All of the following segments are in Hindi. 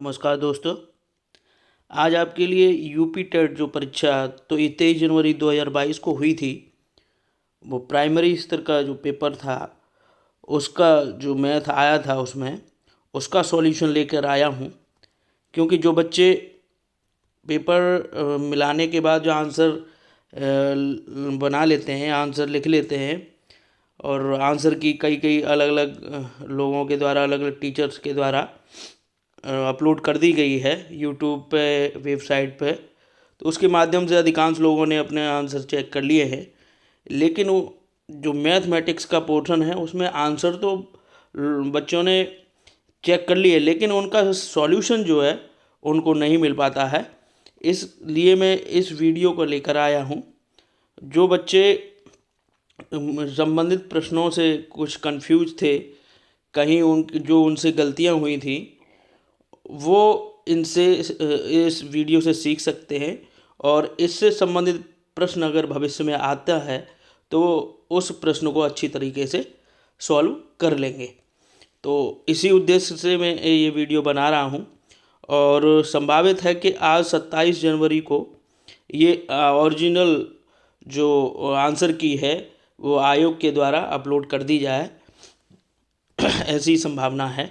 नमस्कार दोस्तों। आज आपके लिए यूपी टेट जो परीक्षा तो ये 23 जनवरी 2022 को हुई थी, वो प्राइमरी स्तर का जो पेपर था उसका जो मैथ आया था उसमें उसका सॉल्यूशन लेकर आया हूँ। क्योंकि जो बच्चे पेपर मिलाने के बाद जो आंसर बना लेते हैं, आंसर लिख लेते हैं और आंसर की कई कई अलग अलग लोगों के द्वारा, अलग अलग टीचर्स के द्वारा अपलोड कर दी गई है यूट्यूब पे, वेबसाइट पे, तो उसके माध्यम से अधिकांश लोगों ने अपने आंसर चेक कर लिए हैं। लेकिन वो जो मैथमेटिक्स का पोर्शन है उसमें आंसर तो बच्चों ने चेक कर लिए, लेकिन उनका सॉल्यूशन जो है उनको नहीं मिल पाता है। इसलिए मैं इस वीडियो को लेकर आया हूँ। जो बच्चे संबंधित प्रश्नों से कुछ कंफ्यूज थे, कहीं जो उनसे गलतियाँ हुई थी, वो इनसे इस वीडियो से सीख सकते हैं और इससे संबंधित प्रश्न अगर भविष्य में आता है तो उस प्रश्न को अच्छी तरीके से सॉल्व कर लेंगे। तो इसी उद्देश्य से मैं ये वीडियो बना रहा हूँ और संभावित है कि आज 27 जनवरी को ये ओरिजिनल जो आंसर की है वो आयोग के द्वारा अपलोड कर दी जाए, ऐसी संभावना है।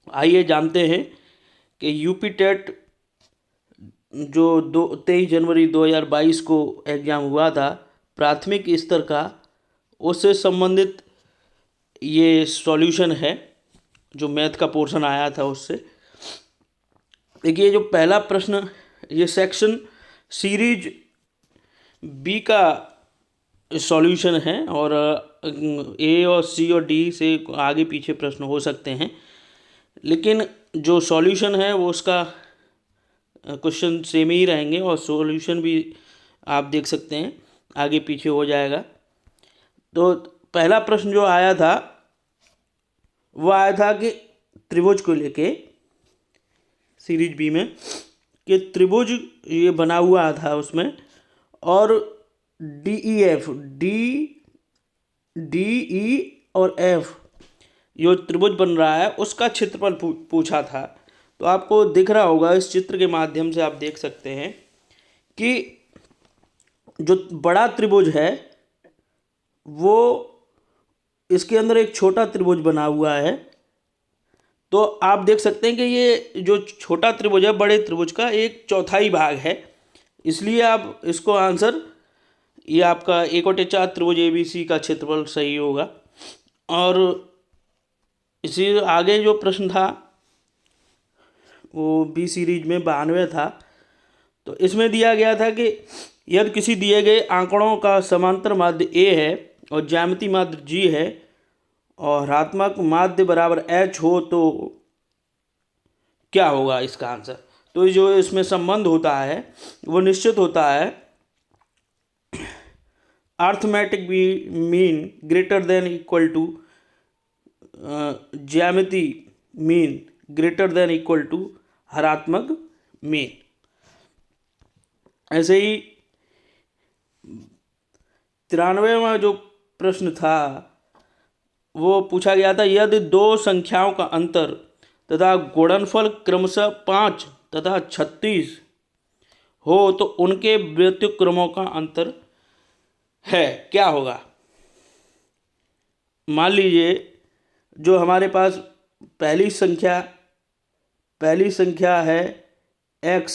आइए जानते हैं कि यूपी टेट जो 23 जनवरी 2022 को एग्ज़ाम हुआ था प्राथमिक स्तर का, उससे संबंधित ये सॉल्यूशन है जो मैथ का पोर्शन आया था उससे। देखिए, जो पहला प्रश्न, ये सेक्शन सीरीज बी का सॉल्यूशन है और ए और सी और डी से आगे पीछे प्रश्न हो सकते हैं, लेकिन जो सॉल्यूशन है वो उसका क्वेश्चन सेम ही रहेंगे और सॉल्यूशन भी आप देख सकते हैं आगे पीछे हो जाएगा। तो पहला प्रश्न जो आया था वो आया था कि त्रिभुज को लेके सीरीज बी में, कि त्रिभुज ये बना हुआ था उसमें और D E F, D E और एफ जो त्रिभुज बन रहा है उसका क्षेत्रफल पूछा था। तो आपको दिख रहा होगा, इस चित्र के माध्यम से आप देख सकते हैं कि जो बड़ा त्रिभुज है वो, इसके अंदर एक छोटा त्रिभुज बना हुआ है। तो आप देख सकते हैं कि ये जो छोटा त्रिभुज है बड़े त्रिभुज का एक चौथाई भाग है, इसलिए आप इसको आंसर, ये आपका 1/4 त्रिभुज ABC का क्षेत्रफल सही होगा। और इसी आगे जो प्रश्न था वो बी सीरीज में 92 था। तो इसमें दिया गया था कि यदि किसी दिए गए आंकड़ों का समांतर माध्य ए है और ज्यामितीय माध्य जी है और ऋणात्मक माध्य बराबर एच हो तो क्या होगा इसका आंसर। तो जो इसमें संबंध होता है वो निश्चित होता है arithmetic mean greater than equal to ज्यामिति mean greater than equal to हरात्मक मीन। ऐसे ही 93वां जो प्रश्न था वो पूछा गया था, यदि दो संख्याओं का अंतर तथा गुणनफल क्रमशः 5 तथा 36 हो तो उनके व्युत्क्रमों का अंतर है, क्या होगा। मान लीजिए जो हमारे पास पहली संख्या है x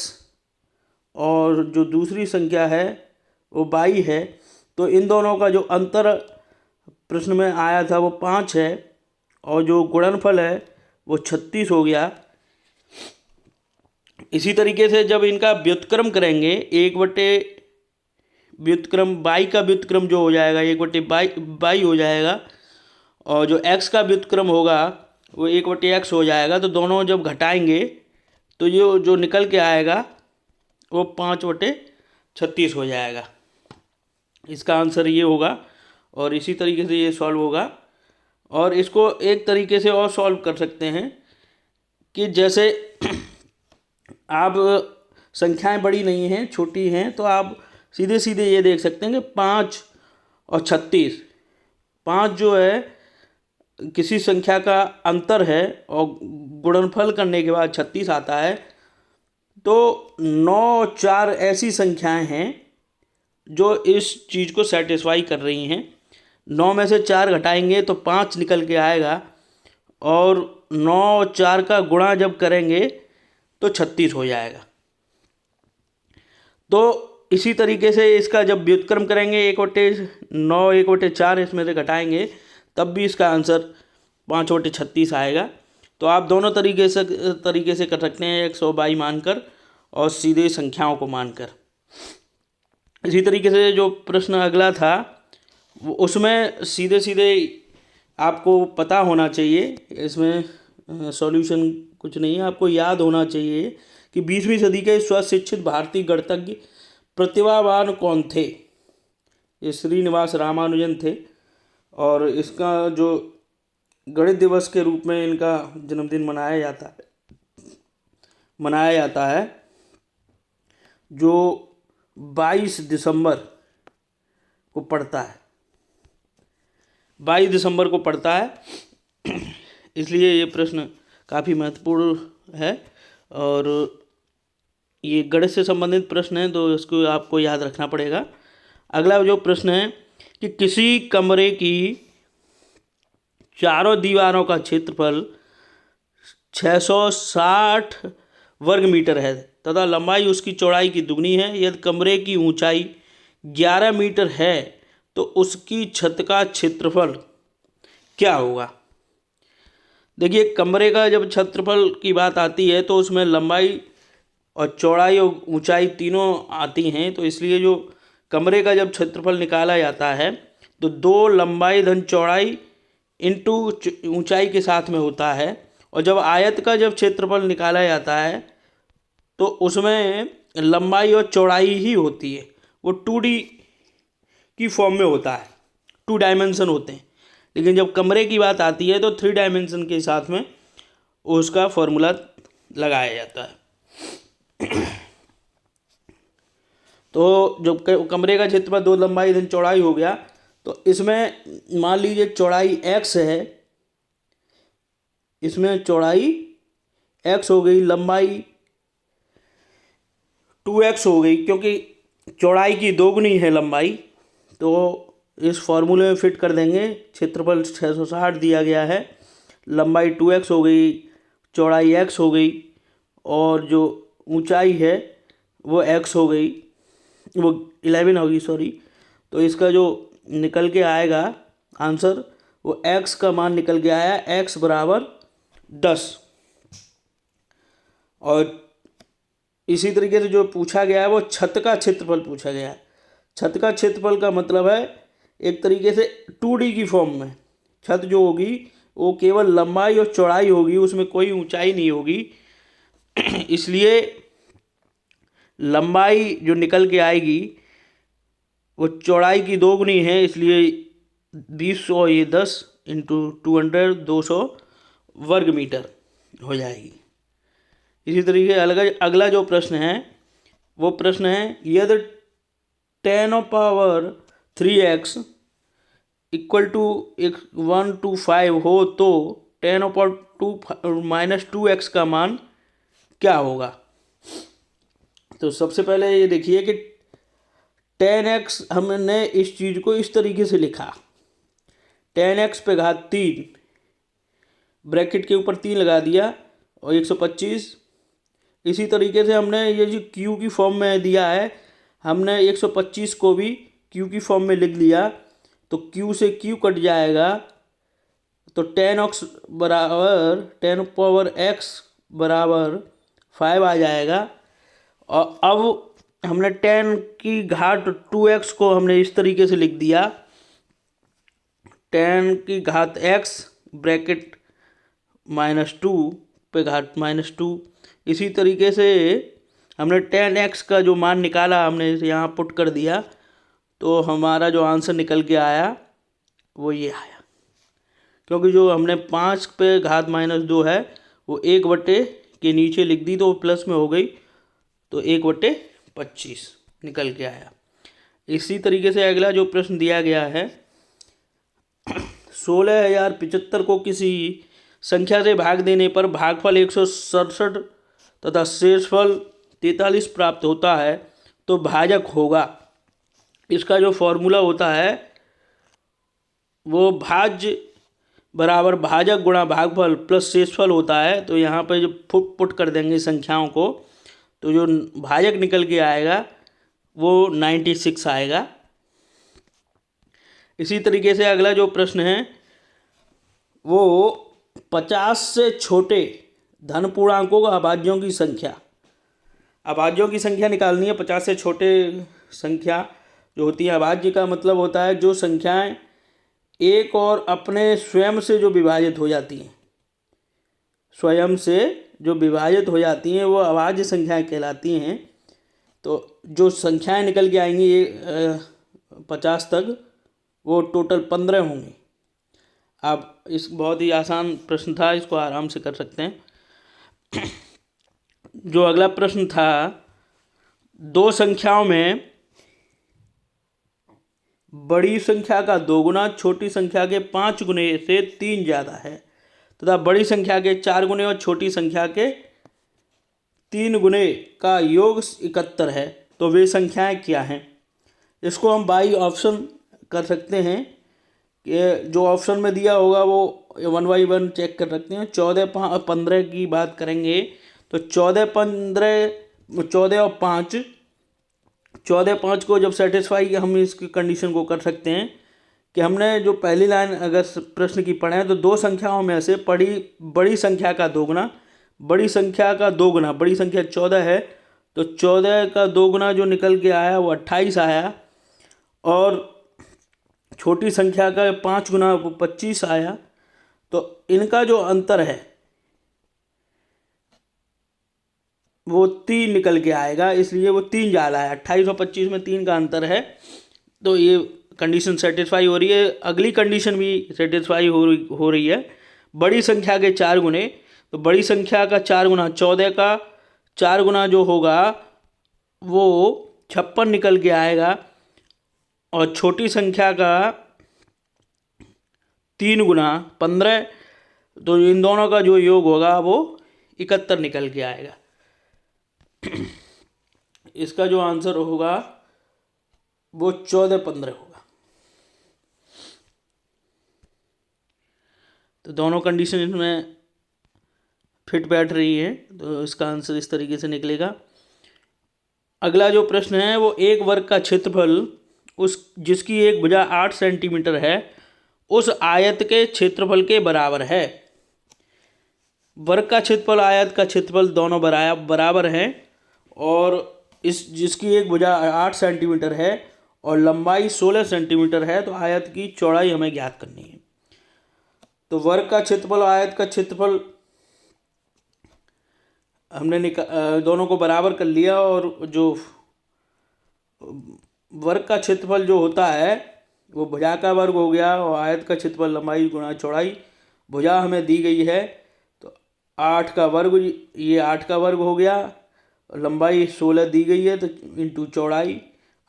और जो दूसरी संख्या है वो y है, तो इन दोनों का जो अंतर प्रश्न में आया था वो 5 है और जो गुणनफल है वो 36 हो गया। इसी तरीके से जब इनका व्युत्क्रम करेंगे, व्युत्क्रम y का व्युत्क्रम जो हो जाएगा 1/y हो जाएगा और जो x का व्युत्क्रम होगा वो 1/x हो जाएगा। तो दोनों जब घटाएंगे तो ये जो निकल के आएगा वो 5/36 हो जाएगा। इसका आंसर ये होगा और इसी तरीके से ये सॉल्व होगा। और इसको एक तरीके से और सॉल्व कर सकते हैं कि जैसे आप संख्याएं बड़ी नहीं हैं, छोटी हैं, तो आप सीधे सीधे ये देख सकते हैं कि 5 और 36, 5 जो है किसी संख्या का अंतर है और गुणनफल करने के बाद 36 आता है, तो 9 4 ऐसी संख्याएं हैं जो इस चीज़ को सेटिस्फाई कर रही हैं। 9 में से 4 घटाएंगे तो 5 निकल के आएगा, और 9 4 का गुणा जब करेंगे तो 36 हो जाएगा। तो इसी तरीके से इसका जब व्युत्क्रम करेंगे 1/9 1/4 इसमें से घटाएंगे तब भी इसका आंसर 5/36 आएगा। तो आप दोनों तरीके से कर सकते हैं, 122 मानकर और सीधे संख्याओं को मानकर। इसी तरीके से जो प्रश्न अगला था उसमें सीधे सीधे आपको पता होना चाहिए, इसमें सॉल्यूशन कुछ नहीं है, आपको याद होना चाहिए कि 20वीं सदी के स्वशिक्षित भारतीय गणितज्ञ प्रतिभावान कौन थे। ये श्रीनिवास रामानुजन थे, और इसका जो गणित दिवस के रूप में इनका जन्मदिन मनाया जाता है जो 22 दिसंबर को पड़ता है, 22 दिसंबर को पड़ता है। इसलिए ये प्रश्न काफ़ी महत्वपूर्ण है और ये गणित से संबंधित प्रश्न है, तो इसको आपको याद रखना पड़ेगा। अगला जो प्रश्न है कि किसी कमरे की चारों दीवारों का क्षेत्रफल 660 वर्ग मीटर है तथा लंबाई उसकी चौड़ाई की दुगनी है। यदि कमरे की ऊंचाई 11 मीटर है तो उसकी छत का क्षेत्रफल क्या होगा। देखिए, कमरे का जब क्षेत्रफल की बात आती है तो उसमें लंबाई और चौड़ाई और ऊंचाई तीनों आती हैं, तो इसलिए जो कमरे का जब क्षेत्रफल निकाला जाता है तो 2 लंबाई धन चौड़ाई इंटू ऊंचाई के साथ में होता है। और जब आयत का जब क्षेत्रफल निकाला जाता है तो उसमें लंबाई और चौड़ाई ही होती है, वो 2D की फॉर्म में होता है, 2 डायमेंशन होते हैं। लेकिन जब कमरे की बात आती है तो 3 डायमेंशन के साथ में उसका फॉर्मूला लगाया जाता है। तो जब कमरे का क्षेत्रफल 2 लंबाई धन चौड़ाई हो गया, तो इसमें मान लीजिए चौड़ाई x है, इसमें चौड़ाई x हो गई, लंबाई 2x हो गई, क्योंकि चौड़ाई की दोगुनी है लंबाई, तो इस फॉर्मूले में फिट कर देंगे। क्षेत्रफल 660 दिया गया है, लंबाई 2x हो गई, चौड़ाई x हो गई, और जो ऊंचाई है वो x हो गई, वो 11 होगी, सॉरी। तो इसका जो निकल के आएगा आंसर, वो x का मान निकल के आया x बराबर 10। और इसी तरीके से जो पूछा गया है वो छत का क्षेत्रफल पूछा गया है। छत का क्षेत्रफल का मतलब है एक तरीके से 2D की फॉर्म में छत जो होगी वो केवल लंबाई और चौड़ाई होगी, उसमें कोई ऊंचाई नहीं होगी। इसलिए लंबाई जो निकल के आएगी वो चौड़ाई की दोगुनी है, इसलिए 20 ये 10 इंटू 200 200 वर्ग मीटर हो जाएगी। इसी तरीके अगला जो प्रश्न है वो प्रश्न है, यदि 10⁻³ इक्वल टू 125 हो तो 10⁻² - 2x का मान क्या होगा। तो सबसे पहले ये देखिए कि 10x हमने इस चीज़ को इस तरीके से लिखा, 10x पे घात 3 ब्रैकेट के ऊपर 3 लगा दिया और 125। इसी तरीके से हमने ये जो q की फॉर्म में दिया है, हमने 125 को भी q की फॉर्म में लिख लिया, तो q से q कट जाएगा, तो 10x बराबर 5 आ जाएगा। और अब हमने 10 की घात 2x को हमने इस तरीके से लिख दिया, 10 की घात x ब्रैकेट -2 पे घात -2। इसी तरीके से हमने 10x का जो मान निकाला हमने इसे यहाँ पुट कर दिया, तो हमारा जो आंसर निकल के आया वो ये आया। क्योंकि जो हमने 5 पे घात -2 है वो 1 के नीचे लिख दी तो वो प्लस में हो गई, तो 1/25 निकल के आया। इसी तरीके से अगला जो प्रश्न दिया गया है 16,075 को किसी संख्या से भाग देने पर भागफल 167 तथा शेषफल 43 प्राप्त होता है तो भाजक होगा। इसका जो फॉर्मूला होता है वो भाज्य बराबर भाजक गुणा भागफल प्लस शेषफल होता है। तो यहाँ पर जब पुट कर देंगे संख्याओं को तो जो भाजक निकल के आएगा वो 96 आएगा। इसी तरीके से अगला जो प्रश्न है वो 50 से छोटे धन पूर्णांकों का अभाज्यों की संख्या। अभाज्यों की संख्या निकालनी है। 50 से छोटे संख्या जो होती है, अभाज्य का मतलब होता है जो संख्याएं एक और अपने स्वयं से जो विभाजित हो जाती हैं, स्वयं से जो विभाजित हो जाती हैं वो अभाज्य संख्याएं कहलाती हैं। तो जो संख्याएं निकल के आएंगी 50 तक वो टोटल 15 होंगी। अब इस बहुत ही आसान प्रश्न था, इसको आराम से कर सकते हैं। जो अगला प्रश्न था, दो संख्याओं में बड़ी संख्या का 2 गुना छोटी संख्या के 5 गुने से 3 ज़्यादा है तथा बड़ी संख्या के 4 गुने और छोटी संख्या के 3 गुने का योग 71 है तो वे संख्याएं क्या हैं। इसको हम बाई ऑप्शन कर सकते हैं कि जो ऑप्शन में दिया होगा वो 1 बाई 1 चेक कर सकते हैं। 14 15 की बात करेंगे तो 14 और 5, 14 5 को जब सेटिस्फाई हम इसकी कंडीशन को कर सकते हैं कि हमने जो पहली लाइन अगर प्रश्न की पढ़ें तो दो संख्याओं में से बड़ी संख्या का 2 गुना, बड़ी संख्या का 2 गुना, बड़ी संख्या 14 है तो 14 का 2 गुना जो निकल के आया वो 28 आया और छोटी संख्या का 5 गुना वो 25 आया। तो इनका जो अंतर है वो 3 निकल के आएगा, इसलिए वो 3 ज़्यादा है। 28 और 25 में 3 का अंतर है तो ये कंडीशन सेटिस्फाई हो रही है। अगली कंडीशन भी सेटिस्फाई हो रही है। बड़ी संख्या के 4 गुने, तो बड़ी संख्या का 4 गुना 14 का 4 गुना जो होगा वो 56 निकल के आएगा और छोटी संख्या का 3 गुना 15, तो इन दोनों का जो योग होगा वो 71 निकल के आएगा। इसका जो आंसर होगा वो 14-15 होगा। तो दोनों कंडीशन इसमें फिट बैठ रही है तो इसका आंसर इस तरीके से निकलेगा। अगला जो प्रश्न है वो एक वर्ग का क्षेत्रफल जिसकी एक भुजा 8 सेंटीमीटर है उस आयत के क्षेत्रफल के बराबर है। वर्ग का क्षेत्रफल आयत का क्षेत्रफल दोनों बराबर हैं और इस जिसकी एक भुजा 8 सेंटीमीटर है और लंबाई 16 सेंटीमीटर है तो आयत की चौड़ाई हमें ज्ञात करनी है। तो वर्ग का क्षेत्रफल आयत का क्षेत्रफल हमने दोनों को बराबर कर लिया और जो वर्ग का क्षेत्रफल जो होता है वो भुजा का वर्ग हो गया और आयत का क्षेत्रफल लंबाई गुणा चौड़ाई। भुजा हमें दी गई है तो 8 का वर्ग, ये 8 का वर्ग हो गया, लंबाई 16 दी गई है तो इंटू चौड़ाई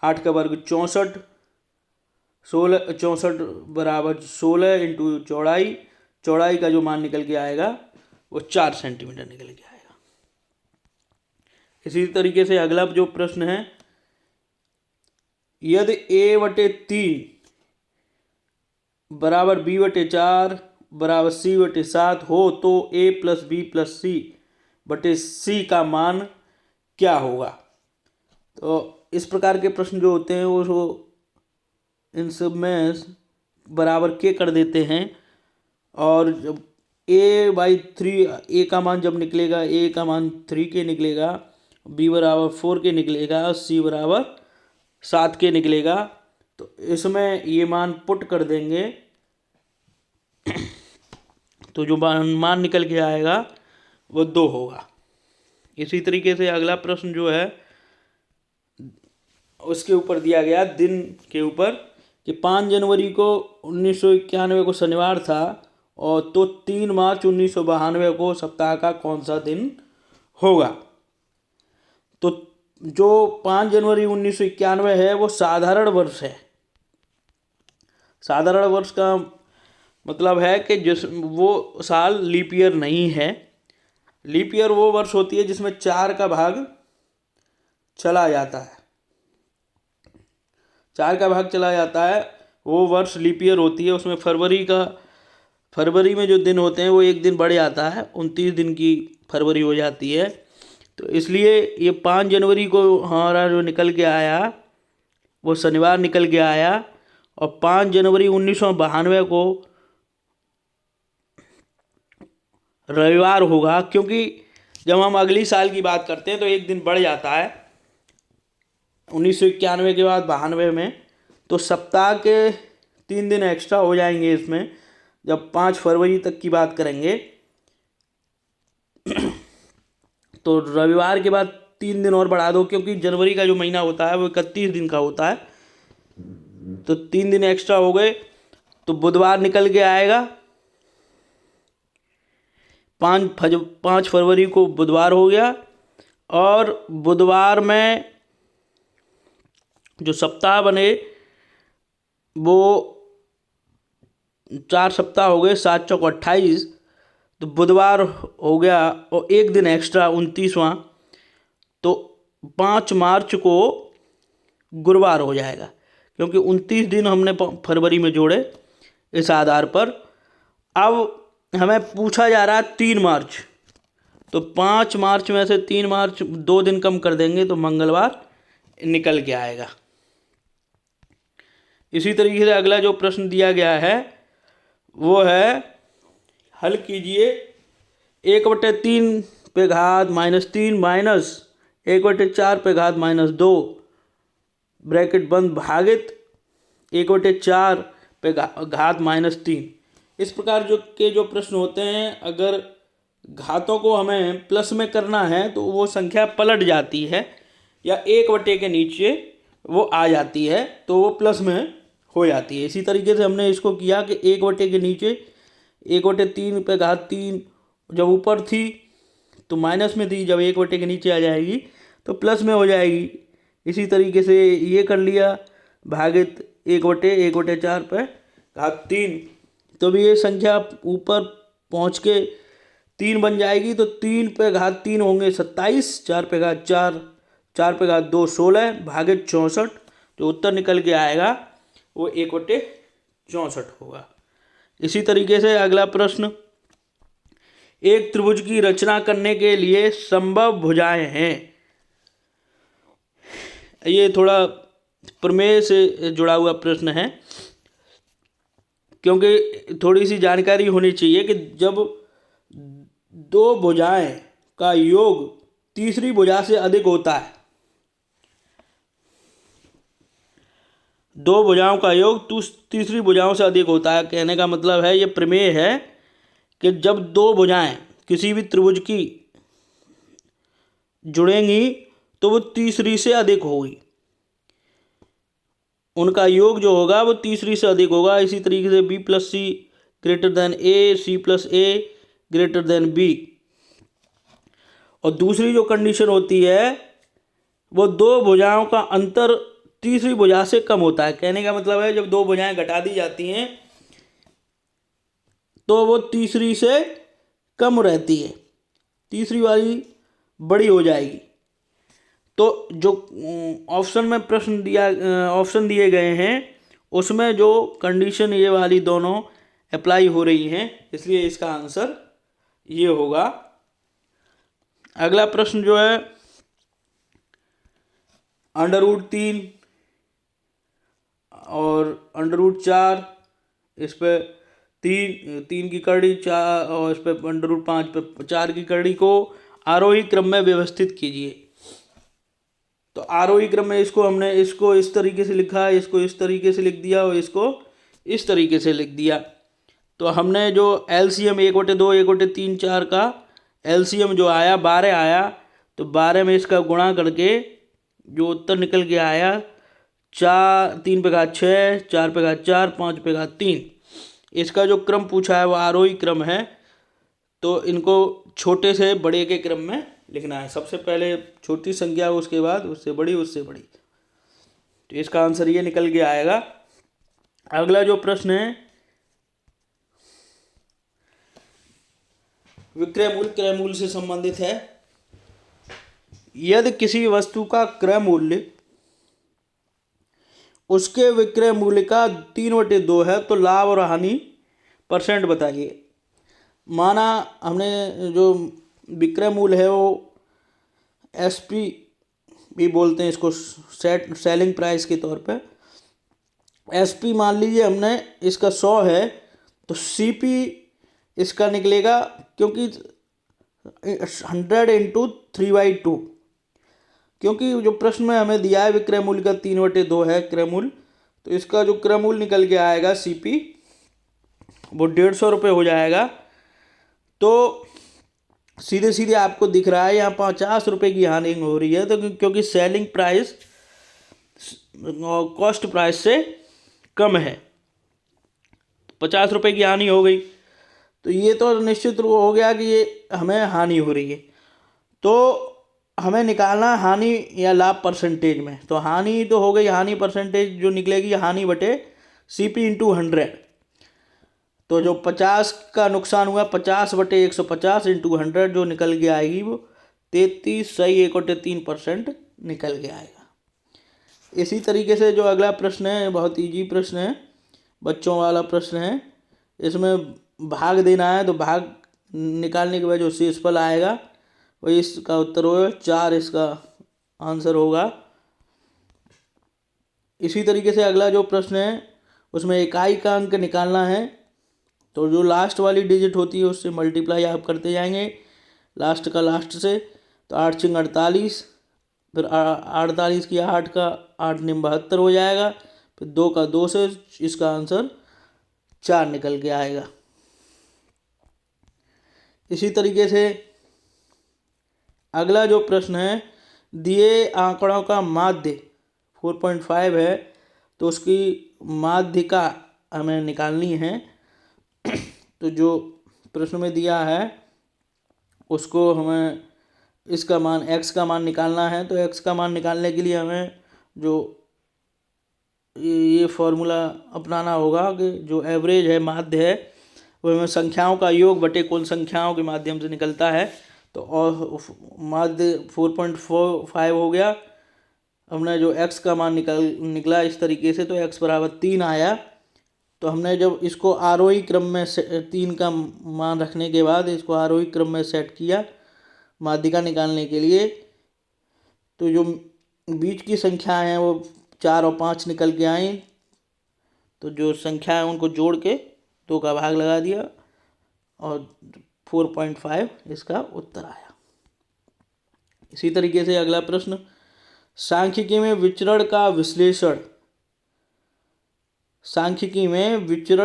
8 का वर्ग 64, 64 बराबर 16 इंटू चौड़ाई, चौड़ाई का जो मान निकल के आएगा वो 4 सेंटीमीटर निकल के आएगा। इसी तरीके से अगला जो प्रश्न है, यदि a/3 बराबर b/4 बराबर c/7 हो तो a + b + c/c का मान क्या होगा। तो इस प्रकार के प्रश्न जो होते हैं वो इन सब में बराबर के कर देते हैं और जब a/3 a का मान जब निकलेगा, a का मान 3 के निकलेगा, b बराबर 4 के निकलेगा, c बराबर 7 के निकलेगा। तो इसमें ये मान पुट कर देंगे तो जो मान निकल के आएगा वो 2 होगा। इसी तरीके से अगला प्रश्न जो है उसके ऊपर दिया गया दिन के ऊपर कि 5 जनवरी को 1991 को शनिवार था और तो 3 मार्च 1992 को सप्ताह का कौन सा दिन होगा। तो जो 5 जनवरी 1991 है वो साधारण वर्ष है। साधारण वर्ष का मतलब है कि जिस वो साल लीप ईयर नहीं है। लीप ईयर वो वर्ष होती है जिसमें 4 का भाग चला जाता है, 4 का भाग चला जाता है, वो वर्ष लीप ईयर होती है। उसमें फरवरी में जो दिन होते हैं वो एक दिन बढ़ जाता है, 29 दिन की फरवरी हो जाती है। तो इसलिए ये 5 जनवरी को हमारा जो निकल के आया वो शनिवार निकल के आया, और 5 जनवरी 1992 को रविवार होगा, क्योंकि जब हम अगली साल की बात करते हैं तो एक दिन बढ़ जाता है 1991 के बाद 92 में, तो सप्ताह के 3 दिन एक्स्ट्रा हो जाएंगे इसमें। जब 5 फरवरी तक की बात करेंगे तो रविवार के बाद 3 दिन और बढ़ा दो, क्योंकि जनवरी का जो महीना होता है वो 31 दिन का होता है, तो 3 दिन एक्स्ट्रा हो गए, तो बुधवार निकल के आएगा। 5 फरवरी को बुधवार हो गया, और बुधवार में जो सप्ताह बने वो 4 सप्ताह हो गए, 7 चौक 28, तो बुधवार हो गया, और एक दिन एक्स्ट्रा 29वां, तो 5 मार्च को गुरुवार हो जाएगा, क्योंकि 29 दिन हमने फरवरी में जोड़े इस आधार पर। अब हमें पूछा जा रहा है 3 मार्च, तो 5 मार्च में से 3 मार्च 2 दिन कम कर देंगे तो मंगलवार निकल के आएगा। इसी तरीके से अगला जो प्रश्न दिया गया है वो है, हल कीजिए 1/3 पे घात -3 माइनस 1/4 पे घात -2 ब्रैकेट बंद भागित 1/4 पे घात -3। इस प्रकार जो प्रश्न होते हैं, अगर घातों को हमें प्लस में करना है तो वो संख्या पलट जाती है, या 1/, के नीचे वो आ जाती है तो वो प्लस में हो जाती है। इसी तरीके से हमने इसको किया कि 1/, के नीचे 1/3 पे घात 3 जब ऊपर थी तो माइनस में थी, जब 1/, के नीचे आ जाएगी तो प्लस में हो जाएगी। इसी तरीके से ये कर लिया भागित 1/4 पे घात 3, तो भी ये संख्या ऊपर पहुँच के 3 बन जाएगी, तो 3 पे घात 3 होंगे 27, 4 पे घात 4, 4 पे घात 2 16 भागित 64, जो उत्तर निकल के आएगा वो 1/64 होगा। इसी तरीके से अगला प्रश्न, एक त्रिभुज की रचना करने के लिए संभव भुजाएं हैं। ये थोड़ा प्रमेय से जुड़ा हुआ प्रश्न है, क्योंकि थोड़ी सी जानकारी होनी चाहिए कि जब 2 भुजाएं का योग तीसरी भुजा से अधिक होता है, 2 भुजाओं का योग तीसरी भुजाओं से अधिक होता है, कहने का मतलब है, ये प्रमेय है कि जब 2 भुजाएं किसी भी त्रिभुज की जुड़ेंगी तो वो तीसरी से अधिक होगी, उनका योग जो होगा वो तीसरी से अधिक होगा। इसी तरीके से B+C greater than A, C+A greater than B। और दूसरी जो कंडीशन होती है वो 2 भुजाओं का अंतर तीसरी भुजा से कम होता है, कहने का मतलब है जब 2 भुजाएं घटा दी जाती हैं तो वो तीसरी से कम रहती है, तीसरी वाली बड़ी हो जाएगी। तो जो ऑप्शन में प्रश्न ऑप्शन दिए गए हैं उसमें जो कंडीशन ये वाली दोनों अप्लाई हो रही हैं, इसलिए इसका आंसर ये होगा। अगला प्रश्न जो है, √3 और √4, इस पे 3 की कड़ी 4 और इस पे √5 पे 4 की कड़ी को आरोही क्रम में व्यवस्थित कीजिए। तो आरोही क्रम में हमने इसको इस तरीके से लिखा, इसको इस तरीके से लिख दिया और इसको इस तरीके से लिख दिया। तो हमने जो LCM 1/2 1/3 4 का LCM जो आया 12 आया, तो 12 में इसका गुणा करके जो उत्तर निकल के आया 3 पे घात 6, 4 पे घात 4, 5 पे घात 3। इसका जो क्रम पूछा है वो आरोही क्रम है, तो इनको छोटे से बड़े के क्रम में लिखना है, सबसे पहले छोटी संख्या उसके बाद उससे बड़ी उससे बड़ी। तो इसका आंसर ये निकल के आएगा। अगला जो प्रश्न है, विक्रय मूल्य क्रय मूल्य से संबंधित है। यदि किसी वस्तु का क्रय मूल्य उसके विक्रय मूल्य का 3/2 है तो लाभ और हानि परसेंट बताइए। माना हमने जो विक्रय मूल्य है वो एसपी भी बोलते हैं इसको, सेलिंग प्राइस के तौर पे। एसपी मान लीजिए हमने इसका 100 है तो सीपी इसका निकलेगा, क्योंकि 100 × 3/2, क्योंकि जो प्रश्न में हमें दिया है विक्रय मूल्य का 3/2 है क्रय मूल्य, तो इसका जो क्रय मूल्य निकल के आएगा सीपी वो 150 रुपये हो जाएगा। तो सीधे सीधे आपको दिख रहा है यहाँ 50 रुपये की हानि हो रही है, तो क्योंकि सेलिंग प्राइस कॉस्ट प्राइस से कम है, 50 रुपये की हानि हो गई। तो ये तो निश्चित रूप हो गया कि ये हमें हानि हो रही है। तो हमें निकालना हानि या लाभ परसेंटेज में। तो हानि तो हो गई, हानि परसेंटेज जो निकलेगी हानि बटे सीपी × 100। तो जो 50 का नुकसान हुआ 50/150 × 100 जो निकल के आएगी वो 33.3% निकल के आएगा। इसी तरीके से जो अगला प्रश्न है बहुत इजी प्रश्न है, बच्चों वाला प्रश्न है। इसमें भाग देना है, तो भाग निकालने के बाद जो शेषफल आएगा वही इसका उत्तर होगा, 4 इसका आंसर होगा। इसी तरीके से अगला जो प्रश्न है उसमें इकाई का अंक निकालना है। तो जो लास्ट वाली डिजिट होती है उससे मल्टीप्लाई आप करते जाएंगे लास्ट का लास्ट से। तो 8 × 48, फिर 48 की 8 का 8 × 72 हो जाएगा, फिर 2 का 2 से इसका आंसर 4 निकल के आएगा। इसी तरीके से अगला जो प्रश्न है, दिए आंकड़ों का माध्य 4.5 है तो उसकी माध्यिका हमें निकालनी है। तो जो प्रश्न में दिया है उसको हमें इसका मान x का मान निकालना है। तो x का मान निकालने के लिए हमें जो ये फॉर्मूला अपनाना होगा कि जो एवरेज है माध्य है वो हमें संख्याओं का योग बटे कुल संख्याओं के माध्यम से निकलता है। तो और माध्य 4.45 हो गया। हमने जो x का मान निकला इस तरीके से, तो x = 3 आया। तो हमने जब इसको आरोही क्रम में 3 का मान रखने के बाद इसको आरोही क्रम में सेट किया माध्यिका निकालने के लिए, तो जो बीच की संख्या हैं वो 4 और 5 निकल के आई। तो जो संख्या है उनको जोड़ के 2 का भाग लगा दिया और 4.5 इसका उत्तर आया। इसी तरीके से अगला प्रश्न, सांख्यिकी में विचरण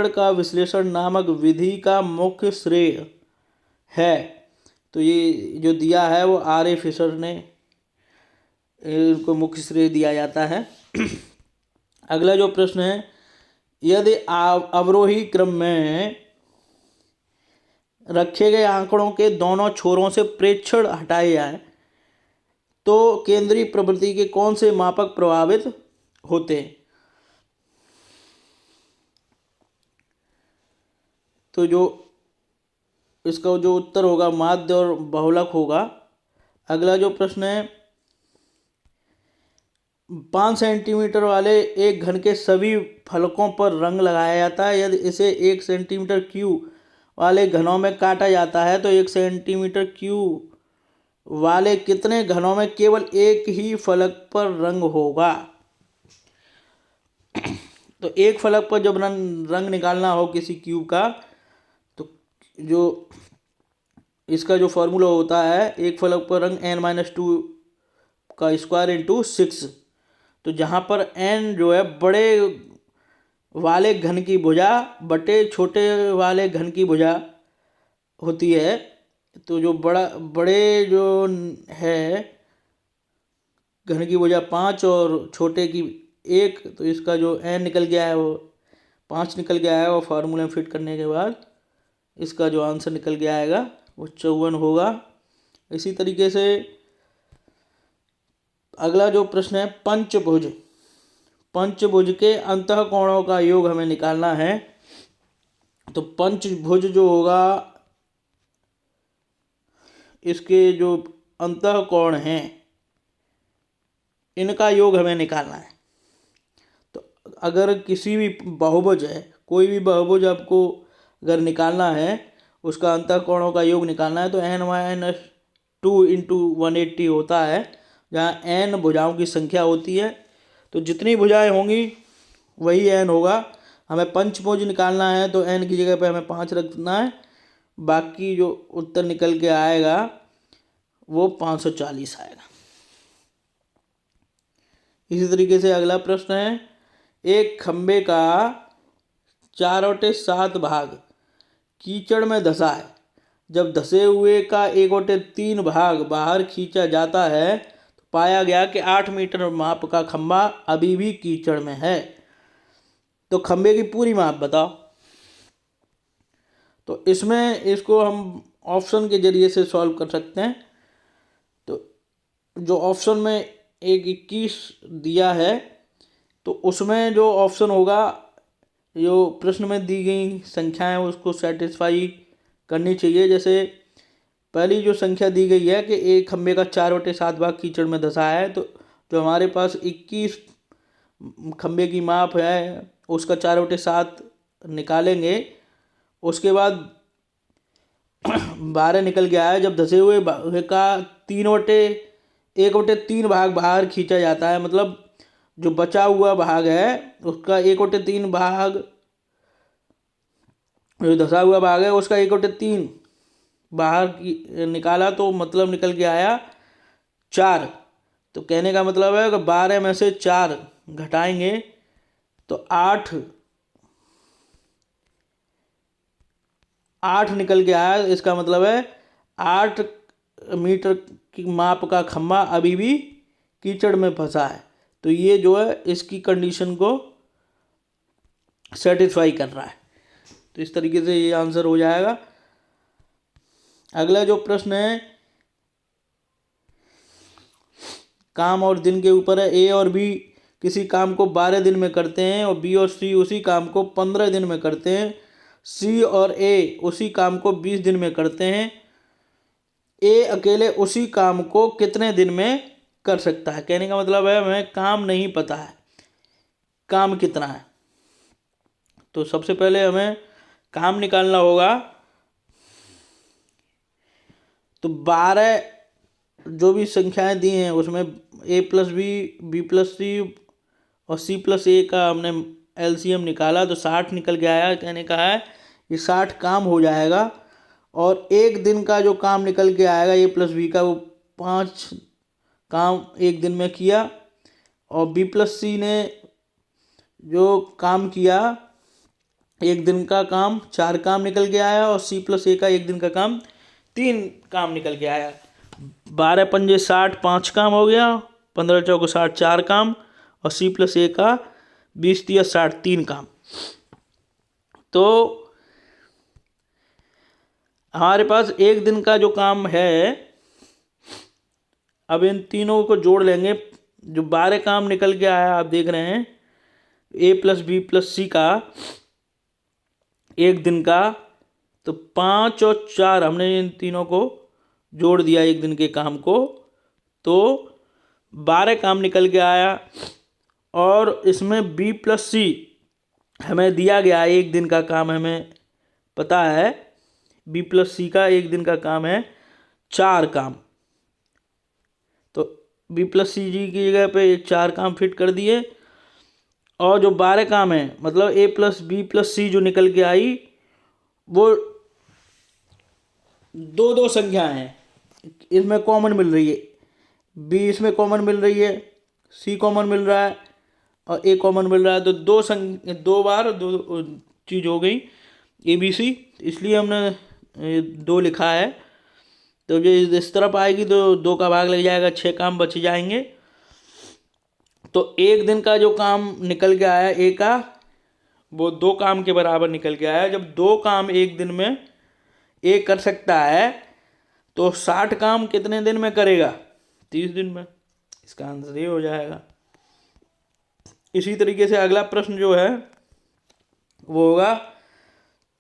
का विश्लेषण नामक विधि का मुख्य श्रेय है। तो ये जो दिया है वो R.A. फिशर ने इनको मुख्य श्रेय दिया जाता है। अगला जो प्रश्न है, यदि अवरोही क्रम में रखे गए आंकड़ों के दोनों छोरों से प्रेक्षण हटाए जाए तो केंद्रीय प्रवृत्ति के कौन से मापक प्रभावित होते हैं। तो जो इसका जो उत्तर होगा माध्य और बहुलक होगा। अगला जो प्रश्न है, 5 सेंटीमीटर वाले एक घन के सभी फलकों पर रंग लगाया जाता है। यदि इसे 1 सेंटीमीटर क्यूब वाले घनों में काटा जाता है तो 1 सेंटीमीटर क्यूब वाले कितने घनों में केवल एक ही फलक पर रंग होगा। तो एक फलक पर जब रंग निकालना हो किसी क्यूब का, तो जो इसका जो फॉर्मूला होता है, एक फलक पर रंग n-2 का स्क्वायर × 6। तो जहाँ पर n जो है बड़े वाले घन की भुजा बटे छोटे वाले घन की भुजा होती है। तो जो बड़े जो है घन की भुजा 5 और छोटे की 1, तो इसका जो n निकल गया है वो 5 निकल गया है। और फार्मूले में फिट करने के बाद इसका जो आंसर निकल के आएगा वो 54 होगा। इसी तरीके से अगला जो प्रश्न है, पंचभुज के अंतःकोणों का योग हमें निकालना है। तो पंचभुज जो होगा इसके जो अंतःकोण हैं इनका योग हमें निकालना है। तो अगर किसी भी बहुभुज है, कोई भी बहुभुज आपको अगर निकालना है, उसका अंतःकोणों का योग निकालना है, तो n-2 इंटू 180 होता है, जहाँ n भुजाओं की संख्या होती है। तो जितनी भुजाएं होंगी वही n होगा। हमें पंचभुज निकालना है तो n की जगह पे हमें 5 रखना है, बाकी जो उत्तर निकल के आएगा वो 540 आएगा। इसी तरीके से अगला प्रश्न है, एक खंबे का 4/7 भाग कीचड़ में धंसा है। जब धंसे हुए का 1/3 भाग बाहर खींचा जाता है तो पाया गया कि 8 मीटर माप का खंबा अभी भी कीचड़ में है। तो खंबे की पूरी माप बताओ। तो इसमें इसको हम ऑप्शन के जरिए से सॉल्व कर सकते हैं। तो जो ऑप्शन में 1-21 दिया है, तो उसमें जो ऑप्शन होगा, जो प्रश्न में दी गई संख्याएं उसको सेटिस्फाई करनी चाहिए। जैसे पहली जो संख्या दी गई है कि एक खंबे का 4/7 भाग कीचड़ में धंसा है, तो जो हमारे पास 21 खंबे की माप है उसका 4/7 निकालेंगे। उसके बाद 12 निकल के आया। जब धंसे हुए का 1/3 भाग बाहर खींचा जाता है, मतलब जो बचा हुआ भाग है उसका 1/3 भाग, जो धंसा हुआ भाग है उसका 1/3 बाहर निकाला, तो मतलब निकल के आया 4। तो कहने का मतलब है कि 12 में से 4 घटाएंगे तो 8 निकल के आया। इसका मतलब है 8 मीटर की माप का खंबा अभी भी कीचड़ में फंसा है। तो ये जो है इसकी कंडीशन को सेटिस्फाई कर रहा है। तो इस तरीके से ये आंसर हो जाएगा। अगला जो प्रश्न है, काम और दिन के ऊपर है। ए और बी किसी काम को 12 दिन में करते हैं और बी और सी उसी काम को 15 दिन में करते हैं। सी और ए उसी काम को 20 दिन में करते हैं। ए अकेले उसी काम को कितने दिन में कर सकता है? कहने का मतलब है हमें काम नहीं पता है, काम कितना है। तो सबसे पहले हमें काम निकालना होगा। तो 12 जो भी संख्याएं दी हैं उसमें a+b, b+c और c+a का हमने एलसीएम निकाला तो 60 निकल के आया। कहने का है ये 60 काम हो जाएगा। और एक दिन का जो काम निकल के आएगा a+b का, वो 5 काम एक दिन में किया। और b+c ने जो काम किया एक दिन का काम, 4 काम निकल के आया। और c+a का एक दिन का काम 3 काम निकल के आया। 12 पंजे 60, 5 काम हो गया। 15 चौको 60, 4 काम। और c+a का 20 या 60, 3 काम। तो हमारे पास एक दिन का जो काम है, अब इन तीनों को जोड़ लेंगे। जो 12 काम निकल के आया आप देख रहे हैं, a+b+c का एक दिन का, तो 5 और 4 हमने इन तीनों को जोड़ दिया एक दिन के काम को, तो 12 काम निकल के आया। और इसमें b+c हमें दिया गया एक दिन का काम, हमें पता है b+c का एक दिन का काम है 4 काम। तो b+c जी की जगह पे 4 काम फिट कर दिए। और जो 12 काम है, मतलब a+b+c जो निकल के आई, वो 2 संख्याएं हैं, इसमें कॉमन मिल रही है। b इसमें कॉमन मिल रही है, c कॉमन मिल रहा है और a कॉमन मिल रहा है। तो 2 बार 2 चीज़ हो गई ABC, इसलिए हमने 2 लिखा है। तो जो इस तरफ आएगी तो 2 का भाग लग जाएगा, 6 काम बच जाएंगे। तो एक दिन का जो काम निकल के आया A का, वो 2 काम के बराबर निकल के आया। जब 2 काम एक दिन में A कर सकता है, तो 60 काम कितने दिन में करेगा? 30 दिन में। इसका आंसर ये हो जाएगा। इसी तरीके से अगला प्रश्न जो है वो होगा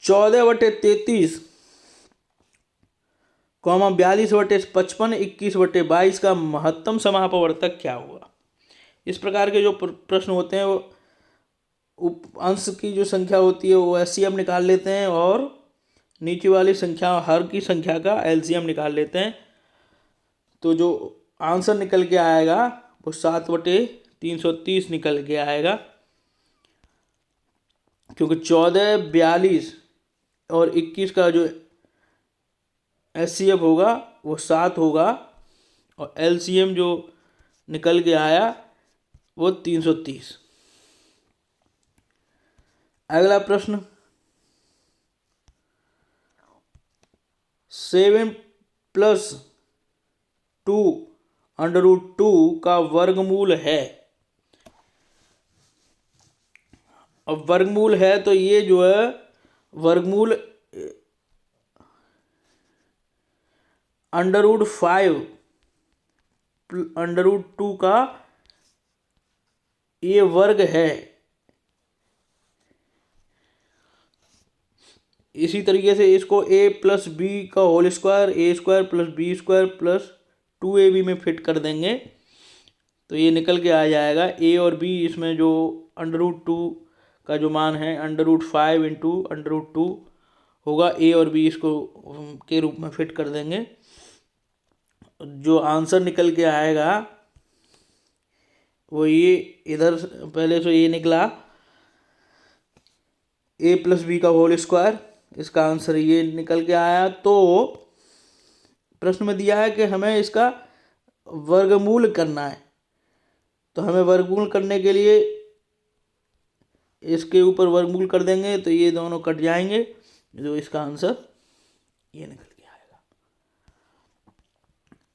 14/33 कॉमा 42/55 21/22 का महत्तम समापवर्तक क्या होगा। इस प्रकार के जो प्रश्न होते हैं वो अंश की जो संख्या होती है वो एलसीएम निकाल लेते हैं और नीचे वाली संख्या हर की संख्या का एलसीएम निकाल लेते हैं। तो जो आंसर निकल के आएगा वो 7/330 निकल के आएगा, क्योंकि 14, 42 और 21 का जो एचसीएफ होगा वो 7 होगा और एलसीएम जो निकल के आया वो 330। अगला प्रश्न 7+2√2 का वर्गमूल है। अब वर्गमूल है तो ये जो है वर्गमूल √5 का ये वर्ग है। इसी तरीके से इसको a+b का whole square a² + b² + 2ab में फिट कर देंगे तो ये निकल के आ जाएगा a और b। इसमें जो √2 का जो मान है √5 × √2 होगा, a और b इसको के रूप में फिट कर देंगे। जो आंसर निकल के आएगा वो ये इधर पहले से ये निकला a+b का होल स्क्वायर, इसका आंसर ये निकल के आया। तो प्रश्न में दिया है कि हमें इसका वर्गमूल करना है, तो हमें वर्गमूल करने के लिए इसके ऊपर वर्गमूल कर देंगे तो ये दोनों कट जाएंगे, जो इसका आंसर ये निकल के आएगा।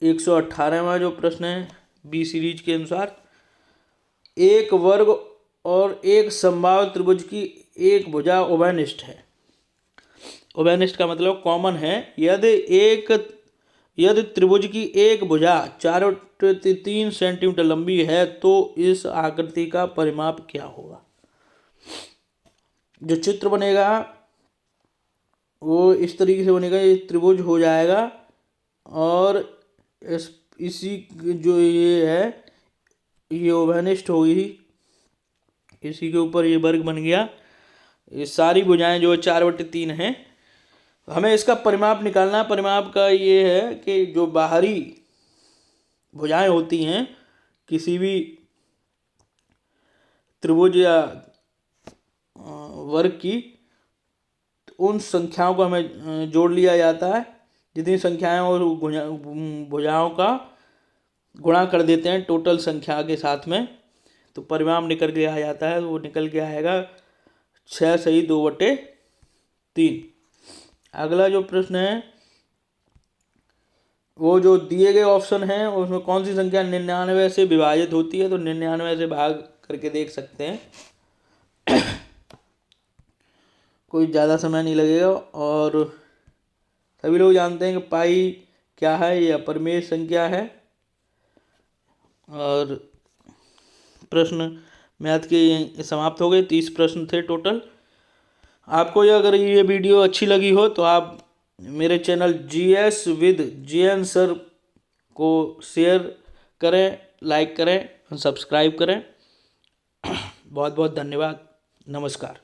118वां जो प्रश्न है बी सीरीज के अनुसार, एक वर्ग और एक समबाहु त्रिभुज की एक भुजा उभयनिष्ठ है। उभयनिष्ठ का मतलब कॉमन है। यदि त्रिभुज की एक भुजा 4/3 सेंटीमीटर लंबी है तो इस आकृति का परिमाप क्या होगा। जो चित्र बनेगा वो इस तरीके से बनेगा, ये त्रिभुज हो जाएगा और इसी जो ये है ये उभयनिष्ठ होगी, इसी के ऊपर ये वर्ग बन गया। ये सारी भुजाएं जो 4/3 हैं, हमें इसका परिमाप निकालना। परिमाप का ये है कि जो बाहरी भुजाएं होती हैं किसी भी त्रिभुज या वर्ग की, उन संख्याओं को हमें जोड़ लिया जाता है। जितनी संख्याएं और भुजाओं का गुणा कर देते हैं टोटल संख्या के साथ में, तो परिमाप निकल के आ जाता है। वो निकल के आएगा 6 सही 2/3। अगला जो प्रश्न है वो जो दिए गए ऑप्शन हैं उसमें कौन सी संख्या 99 से विभाजित होती है, तो 99 से भाग करके देख सकते हैं, कोई ज़्यादा समय नहीं लगेगा। और सभी लोग जानते हैं कि पाई क्या है, ये अपरिमेय संख्या है। और प्रश्न मैथ के समाप्त हो गए, 30 प्रश्न थे टोटल। आपको अगर ये वीडियो अच्छी लगी हो तो आप मेरे channel GS with JN sir को शेयर करें, लाइक करें, सब्सक्राइब करें। बहुत बहुत धन्यवाद, नमस्कार।